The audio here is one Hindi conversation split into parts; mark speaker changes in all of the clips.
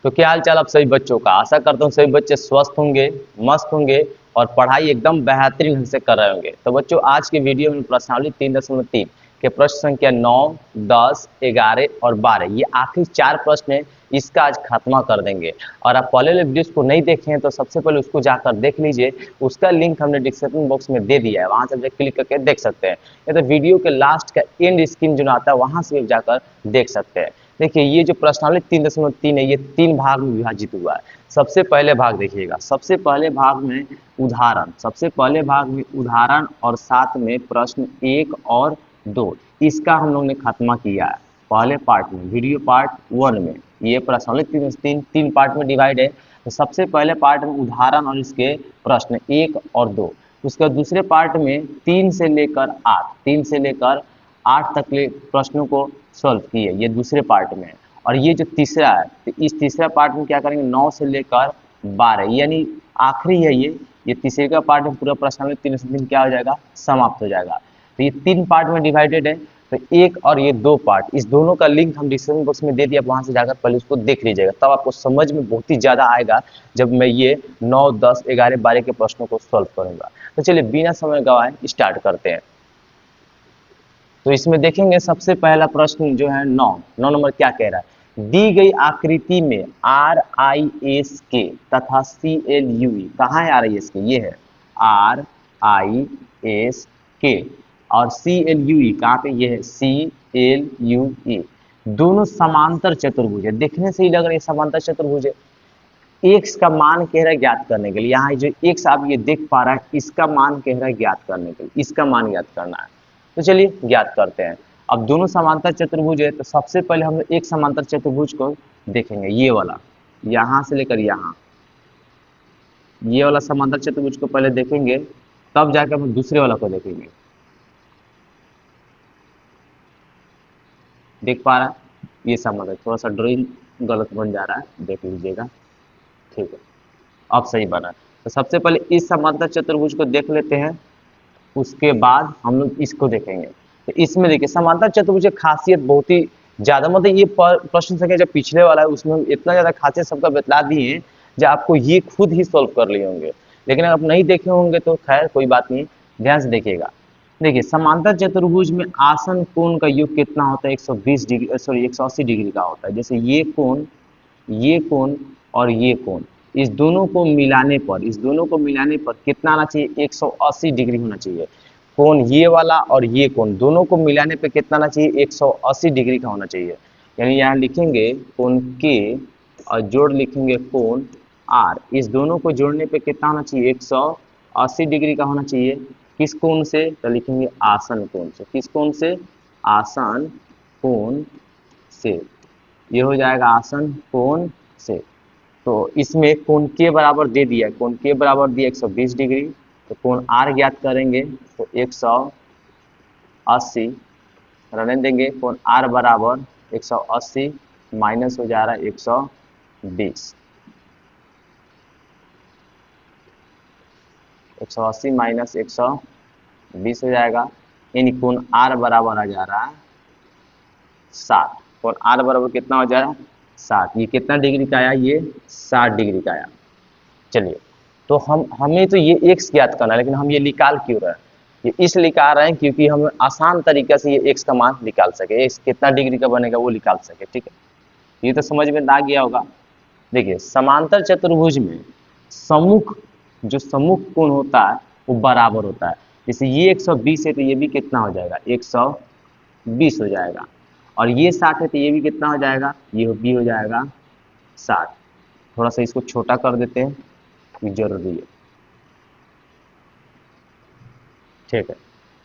Speaker 1: तो क्या हाल चाल आप सभी बच्चों का। आशा करता हूँ सभी बच्चे स्वस्थ होंगे, मस्त होंगे और पढ़ाई एकदम बेहतरीन ढंग से कर रहे होंगे। तो बच्चों आज की वीडियो में प्रश्नावली 3.3 के प्रश्न संख्या 9, 10, 11 और 12 ये आखिरी 4 प्रश्न है। इसका आज खात्मा कर देंगे। और आप पहले वाले वीडियोस को नहीं देखे हैं तो सबसे पहले उसको जाकर देख लीजिए। उसका लिंक हमने डिस्क्रिप्शन बॉक्स में दे दिया है, वहां से आप क्लिक करके देख सकते हैं। या तो वीडियो के लास्ट का एंड स्क्रीन जो आता है वहां से भी जाकर देख सकते हैं। देखिए ये जो प्रश्नावली 3.3 है ये 3 भाग में विभाजित हुआ है। सबसे पहले भाग देखिएगा, सबसे पहले भाग में उदाहरण, सबसे पहले भाग में उदाहरण और साथ में प्रश्न 1 और 2 इसका हम लोग ने खात्मा किया है पहले पार्ट में, वीडियो पार्ट 1 में। ये प्रश्नावली 3 पार्ट में डिवाइड है। तो सबसे पहले पार्ट में उदाहरण और इसके प्रश्न 1 और 2, उसके दूसरे पार्ट में 3 से लेकर 8, 3 से लेकर 8 तक के प्रश्नों को सॉल्व किए, ये दूसरे पार्ट में है। और ये जो तीसरा है तो इस तीसरा पार्ट में क्या करेंगे 9 से लेकर 12 यानी आखिरी है ये तीसरे का पार्ट में पूरा प्रश्नावली 3 क्या हो जाएगा, समाप्त हो जाएगा। तो ये 3 पार्ट में डिवाइडेड है। तो एक और ये 2 पार्ट, इस दोनों का लिंक हम डिस्क्रिप्शन बॉक्स में दे दिया, वहां से जाकर पहले उसको देख लीजिएगा, तब आपको समझ में बहुत ही ज्यादा आएगा जब मैं ये 9, 10, 11, 12 के प्रश्नों को सॉल्व करूंगा। तो चलिए बिना समय गवाए स्टार्ट करते हैं। तो इसमें देखेंगे सबसे पहला प्रश्न जो है 9 नंबर क्या कह रहा है, दी गई आकृति में RISK तथा CLUE, कहाँ है RISK, ये है RISK, और CLUE कहाँ पे, ये है CLUE, दोनों समांतर चतुर्भुज है। देखने से ही लग रहा है समांतर चतुर्भुज है। एक्स का मान कह रहा है ज्ञात करने के लिए, यहाँ जो एक्स आप ये देख पा रहा है इसका मान कह रहा है ज्ञात करने के लिए, इसका मान ज्ञात करना है। तो चलिए ज्ञात करते हैं। अब दोनों समांतर चतुर्भुज है तो सबसे पहले हम एक समांतर चतुर्भुज को देखेंगे, ये वाला यहां से लेकर यहां, ये वाला समांतर चतुर्भुज को पहले देखेंगे, तब जाकर हम दूसरे वाला को देखेंगे। देख पा रहा है ये समांतर, थोड़ा सा ड्राइंग गलत बन जा रहा है, देख लीजिएगा। ठीक है अब सही बना। तो सबसे पहले इस समांतर चतुर्भुज को देख लेते हैं, उसके बाद हम लोग इसको देखेंगे। तो इसमें देखिए समांतर चतुर्भुज की खासियत बहुत ही ज्यादा, मतलब ये प्रश्न संख्या जो पिछले वाला है उसमें इतना ज्यादा खासियत सबका बतला दिए हैं जो आपको ये खुद ही सॉल्व कर लिए होंगे। लेकिन अगर आप नहीं देखे होंगे तो खैर कोई बात नहीं, ध्यान से देखिएगा। देखिए समांतर चतुर्भुज में आसन कोण का योग कितना होता है, 120 डिग्री, सॉरी 180 डिग्री का होता है। जैसे ये कोण और ये कोण, इस दोनों को मिलाने पर, इस दोनों को मिलाने पर कितना आना चाहिए, 180 डिग्री होना चाहिए। कोण ये वाला और ये कोण दोनों को मिलाने पे कितना आना चाहिए, 180 डिग्री का होना चाहिए। यानी यहाँ लिखेंगे कोण के और जोड़ लिखेंगे कोण आर, इस दोनों को जोड़ने पे कितना होना चाहिए, 180 डिग्री का होना चाहिए। किस कोण से, तो लिखेंगे आसन कोण से। किस कोण से, आसन कोण से। ये हो जाएगा आसन कोण से। तो इसमें कोण के बराबर दे दिया, कोण के बराबर दिया 120 डिग्री, तो कोण आर ज्ञात करेंगे तो 180 रहने देंगे। कोण आर बराबर 180 माइनस हो जा रहा है 120, 180 माइनस 120 हो जाएगा। यानी कोण आर बराबर आ जा रहा है 60। कोण आर बराबर कितना हो जा रहा है, 60। ये कितना डिग्री का आया, ये 60 डिग्री का आया। चलिए तो हमें तो ये एक्स ज्ञात करना है, लेकिन हम ये निकाल क्यों रहे हैं, ये इसलिए निकाल रहे हैं क्योंकि हम आसान तरीके से ये एक्स का मान निकाल सके, एक्स कितना डिग्री का बनेगा वो निकाल सके। ठीक है ये तो समझ में आ गया होगा। देखिए समांतर चतुर्भुज में सम्मुख, जो सम्मुख कोण होता है वो बराबर होता है। जैसे ये 120 है तो ये भी कितना हो जाएगा, 120 हो जाएगा। और ये 60 है तो ये भी कितना हो जाएगा, ये भी हो जाएगा 60। थोड़ा सा इसको छोटा कर देते हैं, ये जरूरी है। ठीक है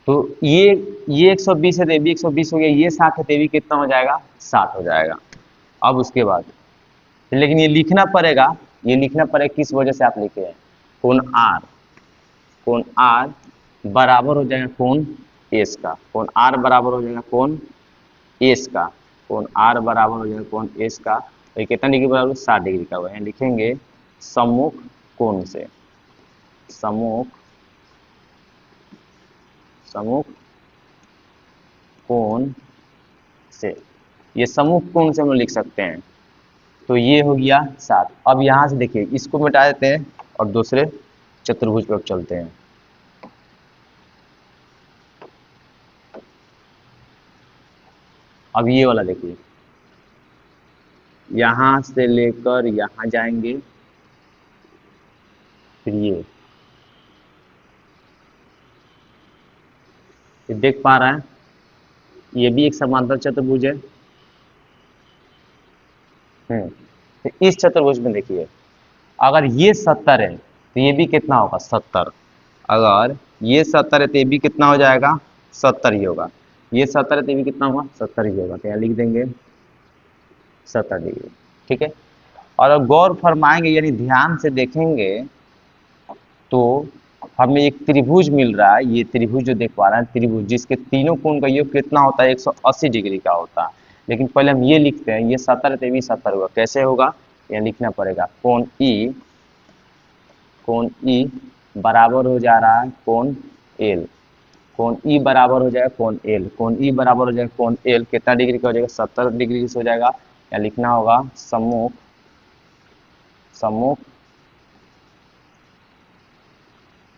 Speaker 1: तो ये 120 है तो ये भी 120 हो गया, ये 60 है तो ये भी कितना हो जाएगा, 60 हो जाएगा। अब उसके बाद लेकिन ये लिखना पड़ेगा, ये लिखना पड़ेगा किस वजह से आप लिखे हैं, कोण आर, कोण आर बराबर हो जाएगा कोण एस का, कोण आर बराबर हो जाएगा कोण एस का, कोण आर बराबर हो जाएगा कोण एस का। तो ये कितना डिग्री बराबर, 60 डिग्री का। वह लिखेंगे सम्मुख कोण से, सम्मुख, सम्मुख कोण से। ये सम्मुख कोण से हम लिख सकते हैं, तो ये हो गया 7। अब यहाँ से देखिए इसको मिटा देते हैं और दूसरे चतुर्भुज पर चलते हैं। अब ये वाला देखिए, यहाँ से लेकर यहाँ जाएंगे, फिर ये देख पा रहा है, ये भी एक समांतर चतुर्भुज है। तो इस चतुर्भुज में देखिए, अगर ये 70 है तो ये भी कितना होगा 70। अगर ये 70 है तो ये भी कितना हो जाएगा 70 ही होगा। ये 70 है तो ये भी कितना होगा 70 ही होगा। तो यहाँ लिख देंगे 70 डिग्री। ठीक है। और अब गौर फरमाएंगे यानी ध्यान से देखेंगे तो हमें एक त्रिभुज मिल रहा है। ये त्रिभुज जो देख पा रहे हैं, त्रिभुज जिसके तीनों कोण का योग कितना होता है 180 डिग्री का होता है। लेकिन पहले हम ये लिखते हैं, ये 70 है तो ये भी 70 होगा। कैसे होगा, यहाँ लिखना पड़ेगा कोण ई बराबर हो जा रहा है कोण एल। कोण ई बराबर हो जाएगा कोण एल। कोण ई बराबर हो जाएगा कोण एल कितना डिग्री का हो जाएगा 70 डिग्री से हो जाएगा। यहाँ लिखना होगा सम्मुख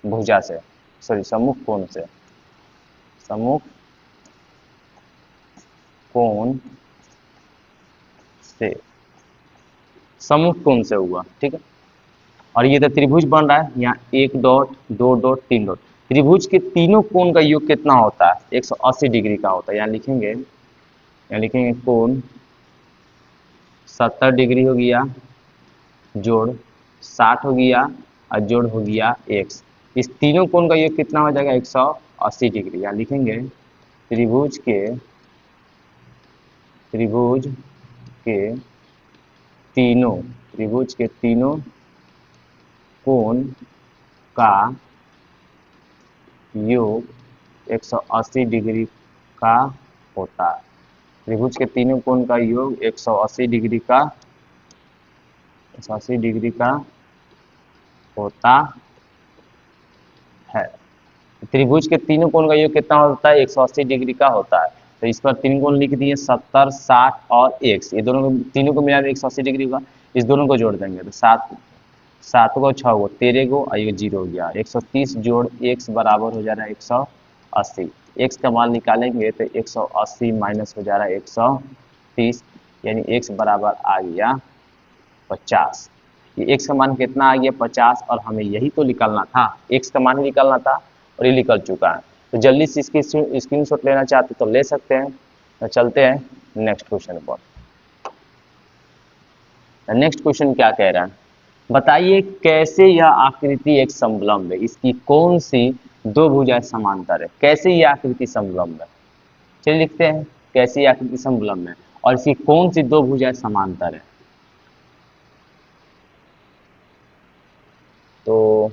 Speaker 1: भुजा से, सॉरी सम्मुख कोण से, सम्मुख कोण से, सम्मुख कोण से हुआ। ठीक है। और ये तो त्रिभुज बन रहा है, यहाँ 1 डॉट 2 डॉट 3 डॉट। त्रिभुज के तीनों कोण का योग कितना होता है 180 डिग्री का होता है। यहाँ लिखेंगे कोण 70 डिग्री हो गया जोड़ 60 हो गया और जोड़ हो गया x। इस तीनों कोण का योग कितना हो जाएगा 180 डिग्री। यहाँ लिखेंगे त्रिभुज के तीनों कोण का योग 180 डिग्री का होता है। त्रिभुज के तीनों कोण का योग 180 डिग्री का होता है। त्रिभुज के तीनों कोण का योग कितना होता है 180 डिग्री का होता है। तो इस पर तीन कोण लिख दिए 70, 60 और x। ये दोनों को तीनों को मिला 180 डिग्री होगा। इस दोनों को जोड़ देंगे तो 7 को 6 को 13 को और ये 0 हो गया। 130 जोड़ x बराबर हो जा रहा है 180। x का मान निकालेंगे तो 180 माइनस हो जा रहा है 130, यानी x बराबर आ गया 50। ये x का मान कितना आ गया 50। और हमें यही तो निकालना था, x का मान ही निकालना था और ये निकल चुका है। तो जल्दी से इसकी स्क्रीनशॉट लेना चाहते तो ले सकते हैं। तो चलते हैं नेक्स्ट क्वेश्चन पर। नेक्स्ट क्वेश्चन क्या कह रहा है, बताइए कैसे यह आकृति एक समलंब है, इसकी कौन सी दो भुजाएं समांतर है। कैसे यह आकृति समलंब है, चलिए लिखते हैं कैसे यह आकृति समलंब है और इसकी कौन सी दो भुजाएं समांतर है। तो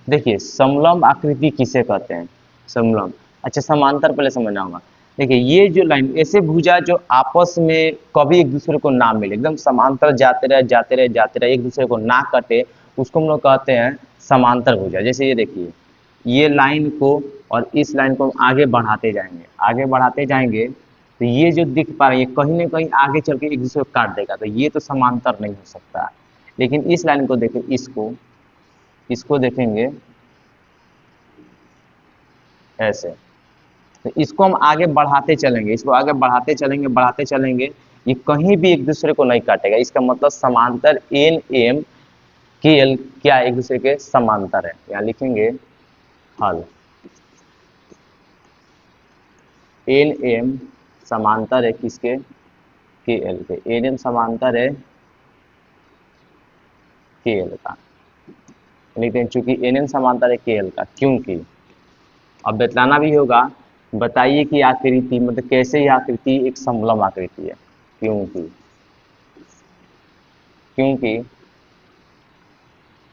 Speaker 1: देखिए समलंब आकृति किसे कहते हैं, समलंब। अच्छा समांतर पहले समझना होगा। देखिए ये जो लाइन ऐसे भुजा जो आपस में कभी एक दूसरे को ना मिले, एकदम समांतर जाते रहे एक दूसरे को ना कटे, उसको हम लोग कहते हैं समांतर भुजा। जैसे ये देखिए ये लाइन को और इस लाइन को हम आगे बढ़ाते जाएंगे तो ये जो दिख पा रहा है ये कहीं ना कहीं आगे चल के एक दूसरे को काट देगा। तो ये तो समांतर नहीं हो सकता। लेकिन इस लाइन को देखें, इसको देखेंगे ऐसे, तो इसको हम आगे बढ़ाते चलेंगे, बढ़ाते चलेंगे, ये कहीं भी एक दूसरे को नहीं काटेगा। इसका मतलब समांतर एन एम के एल क्या एक दूसरे के समांतर है। यहाँ लिखेंगे हल, एन एम समांतर है किसके, के एल के। एन एम समांतर है के एल का। लिखते हैं चूंकि एन एम समांतर है के एल का, क्योंकि अब बतलाना भी होगा। बताइए कि आकृति मतलब कैसे यह आकृति एक समलंब आकृति है। क्योंकि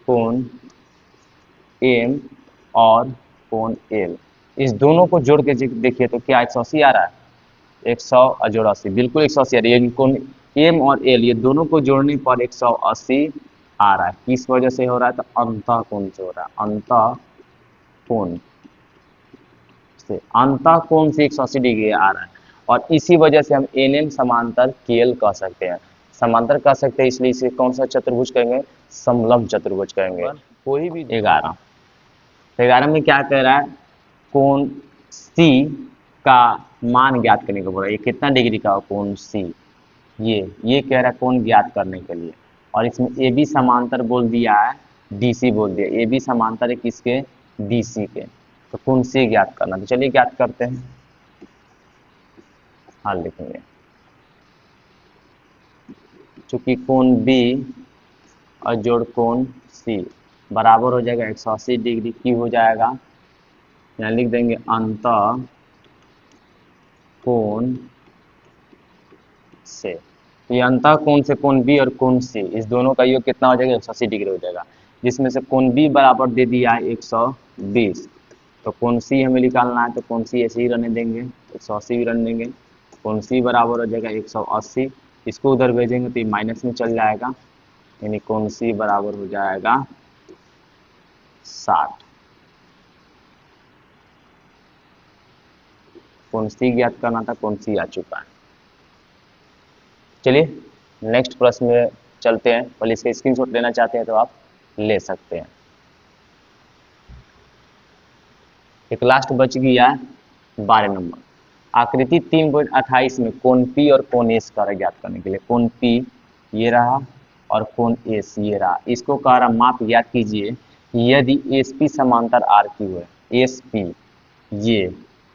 Speaker 1: कोण एम और कोण एल इस दोनों को जोड़ के देखिए तो क्या 180 आ रहा है, 100 और जोड़ 80, बिल्कुल 180 आ रही है। कोण एम और एल ये दोनों को जोड़ने पर 180 आ रहा है। किस वजह से हो रहा है, तो अंतः कोण से हो रहा है। अंतः कोण से 180 डिग्री आ रहा है और इसी वजह से हम एन एम समांतर के एल कह सकते हैं। समांतर कह सकते हैं, इसलिए इसे कौन सा चतुर्भुज कहेंगे, समलंब चतुर्भुज कहेंगे। कोई भी 11, तो 11 में क्या कह रहा है, कोण सी का मान ज्ञात करने को बोला। ये कितना डिग्री का हो कोण सी, ये कह रहा है कोण ज्ञात करने के लिए। और इसमें ए बी समांतर बोल दिया है, डीसी बोल दिया। ए बी समांतर है किसके, डीसी के। तो कोण सी ज्ञात करना, तो चलिए ज्ञात करते हैं। हल लिखेंगे, चूंकि कोण बी और जोड़ कोण सी बराबर हो जाएगा 180 डिग्री की हो जाएगा, यहाँ लिख देंगे अंतः कोण से। ये अंतः कोण से कोण बी और कोण सी, इस दोनों का योग कितना हो जाएगा, 180 डिग्री हो जाएगा, जिसमें से कोण बी बराबर दे दिया है 120। तो कोण सी हमें निकालना है, तो कोण सी ऐसे ही रहने देंगे, 180 भी रहने देंगे। कोण सी बराबर हो जाएगा 180, इसको उधर भेजेंगे तो ये माइनस में चल जाएगा, यानी कोण सी बराबर हो जाएगा 60। कोण सी ज्ञात करना था, कोण सी आ चुका है। चलिए नेक्स्ट प्रश्न में चलते हैं। पहले इसका स्क्रीनशॉट लेना चाहते हैं तो आप ले सकते हैं। एक लास्ट बच गया 12 नंबर, आकृति 3.28 में कोण पी और कोण एस का ज्ञात करने के लिए। कोण पी ये रहा और कोण एस ये रहा, इसको कह रहा माप ज्ञात कीजिए यदि एस पी समांतर आर क्यू है। एस पी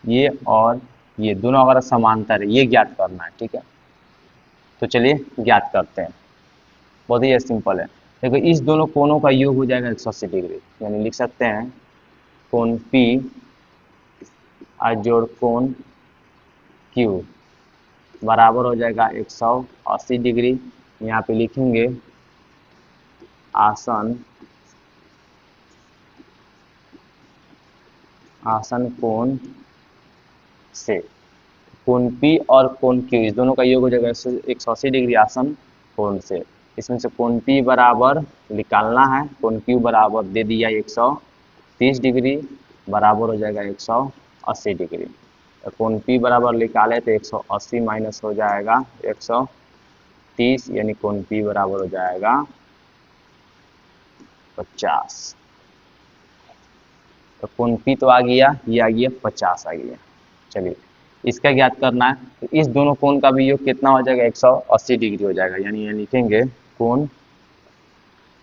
Speaker 1: ये और ये दोनों अगर समांतर है, ये ज्ञात करना है, ठीक है। तो चलिए ज्ञात करते हैं, बहुत ही सिंपल है। देखो इस दोनों कोणों का योग हो जाएगा 180 डिग्री, यानी लिख सकते हैं कोण P और जोड़ कोण Q बराबर हो जाएगा 180 डिग्री। यहाँ पे लिखेंगे आसन कोण से। कोण P और कोण Q इस दोनों का योग हो जाएगा 180 डिग्री आसन कोण से। इसमें से कोण P बराबर निकालना है, कोण Q बराबर दे दिया 130 डिग्री बराबर हो जाएगा 180 डिग्री। तो कोण P बराबर निकाले तो 180 माइनस हो जाएगा 130, यानी कोण P बराबर हो जाएगा 50। तो कोण P तो आ गया, ये आ गया 50 आ गया। चलिए इसका ज्ञात करना है, तो इस दोनों कोण का भी योग कितना हो जाएगा, 180 डिग्री हो जाएगा। यानी ये लिखेंगे कोण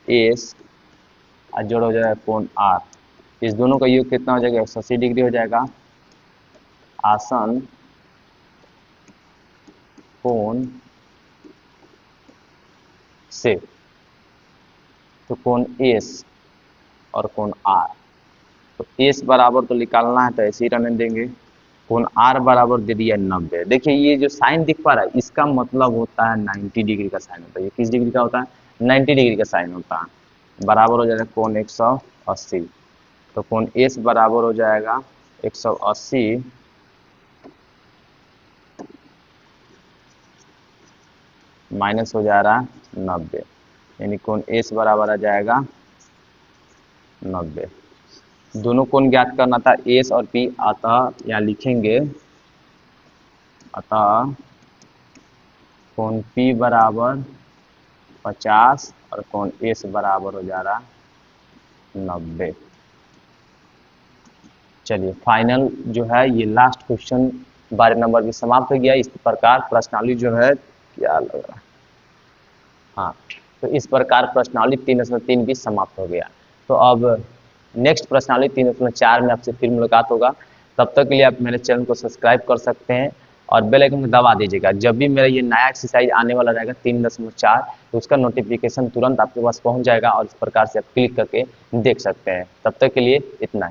Speaker 1: एस और जोड़ हो जाएगा कोण आर, इस दोनों का योग कितना हो जाएगा, 180 डिग्री हो जाएगा। आसन कोण से, तो कोण एस और कोण आर, तो एस बराबर तो निकालना है तो ऐसे ही रहने देंगे। कोण आर बराबर दे दिया 90। देखिए ये जो साइन दिख पा रहा है, इसका मतलब होता है 90 डिग्री का साइन होता है। ये किस डिग्री का होता है, 90 डिग्री का साइन होता है। बराबर हो जाएगा कोण 180, तो कोण एस बराबर हो जाएगा 180 माइनस हो जा रहा है 90, यानी कोण एस बराबर आ जाएगा 90। दोनों कोण ज्ञात करना था एस और पी, अतः यहाँ लिखेंगे अतः कोण पी बराबर 50 और कोण एस बराबर हो जा रहा 90। चलिए फाइनल जो है ये लास्ट क्वेश्चन 12 नंबर भी समाप्त हो गया। इस प्रकार प्रश्नावली जो है क्या लग रहा है, हाँ, तो इस प्रकार प्रश्नावली 3.3 भी समाप्त हो गया। तो अब नेक्स्ट प्रश्नावली 3.4 में आपसे फिर मुलाकात होगा। तब तक के लिए आप मेरे चैनल को सब्सक्राइब कर सकते हैं और बेल आइकन को दबा दीजिएगा। जब भी मेरा ये नया एक्सरसाइज आने वाला रहेगा 3.4, तो उसका नोटिफिकेशन तुरंत आपके पास पहुंच जाएगा और इस प्रकार से आप क्लिक करके देख सकते हैं। तब तक के लिए इतना ही।